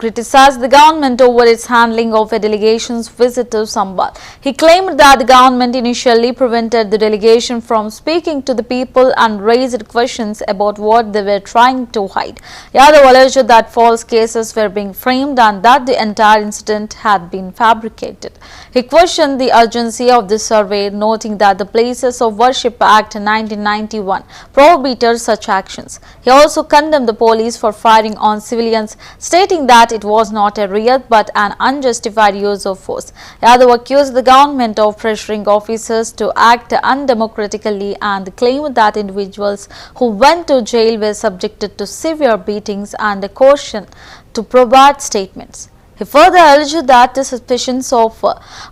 criticized the government over its handling of a delegation's visit to Sambal. He claimed that the government initially prevented the delegation from speaking to the people and raised questions about what they were trying to hide. Yadav alleged that false cases were being framed and that the entire incident had been fabricated. He questioned the urgency of the survey, noting that the Places of Worship Act 1991 prohibited such actions. He also condemned the police for firing on civilians, stating that it was not a riot but an unjustified use of force. Yadav accused the government of pressuring officers to act undemocratically and claimed that individuals who went to jail were subjected to severe beatings and cautioned to provide statements. He further alleged that the suspicions of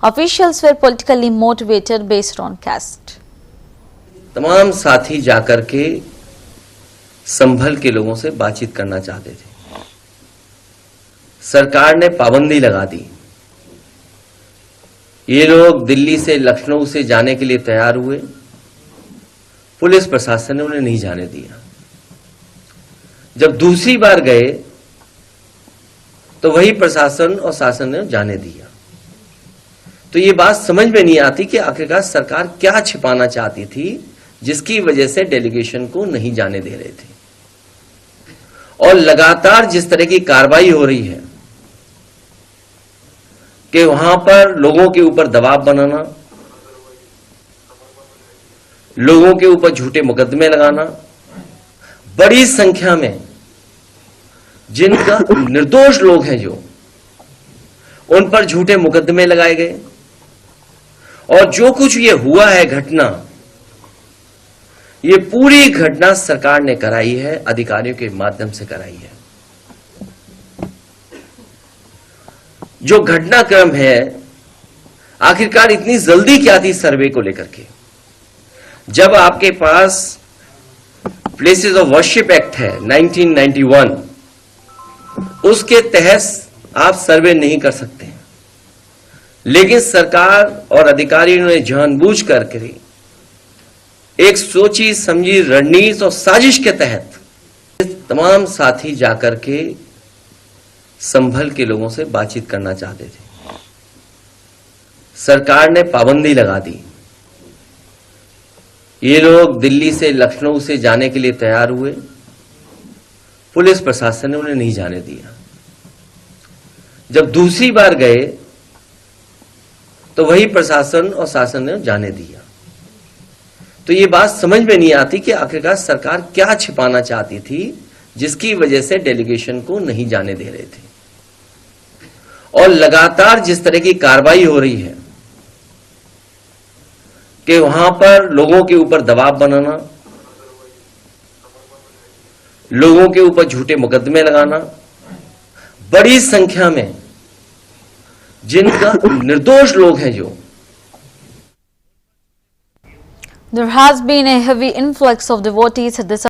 officials were politically motivated based on caste. तमाम साथी जाकर के संभल के लोगों से बातचीत करना चाहते थे। सरकार ने पाबंदी लगा दी। ये लोग दिल्ली से लखनऊ से जाने के लिए तैयार हुए, पुलिस प्रशासन ने उन्हें नहीं जाने दिया। जब दूसरी बार गए तो वही प्रशासन और शासन ने जाने दिया। तो ये बात समझ में नहीं आती कि आखिरकार सरकार क्या छिपाना चाहती थी जिसकी वजह से डेलीगेशन को नहीं जाने दे रहे थे। और लगातार जिस तरह की कार्रवाई हो रही है कि वहां पर लोगों के ऊपर दबाव बनाना, लोगों के ऊपर झूठे मुकदमे लगाना, बड़ी संख्या में जिनका निर्दोष लोग हैं जो उन पर झूठे मुकदमे लगाए गए। और जो कुछ ये हुआ है घटना, ये पूरी घटना सरकार ने कराई है, अधिकारियों के माध्यम से कराई है। जो घटनाक्रम है, आखिरकार इतनी जल्दी क्या थी सर्वे को लेकर के? जब आपके पास प्लेसेस ऑफ वर्शिप एक्ट है 1991, उसके तहत आप सर्वे नहीं कर सकते। लेकिन सरकार और अधिकारियों ने जानबूझ करके एक सोची समझी रणनीति और साजिश के तहत तमाम साथी जाकर के संभल के लोगों से बातचीत करना चाहते थे। सरकार ने पाबंदी लगा दी। ये लोग दिल्ली से लखनऊ से जाने के लिए तैयार हुए, पुलिस प्रशासन ने उन्हें नहीं जाने दिया। जब दूसरी बार गए तो वही प्रशासन और शासन ने जाने दिया। तो ये बात समझ में नहीं आती कि आखिरकार सरकार क्या छिपाना चाहती थी जिसकी वजह से डेलीगेशन को नहीं जाने दे रहे थे। और लगातार जिस तरह की कार्रवाई हो रही है कि वहां पर लोगों के ऊपर दबाव बनाना, लोगों के ऊपर झूठे मुकदमे लगाना, बड़ी संख्या में जिनका निर्दोष लोग हैं जो There has been a heavy influx of devotees at this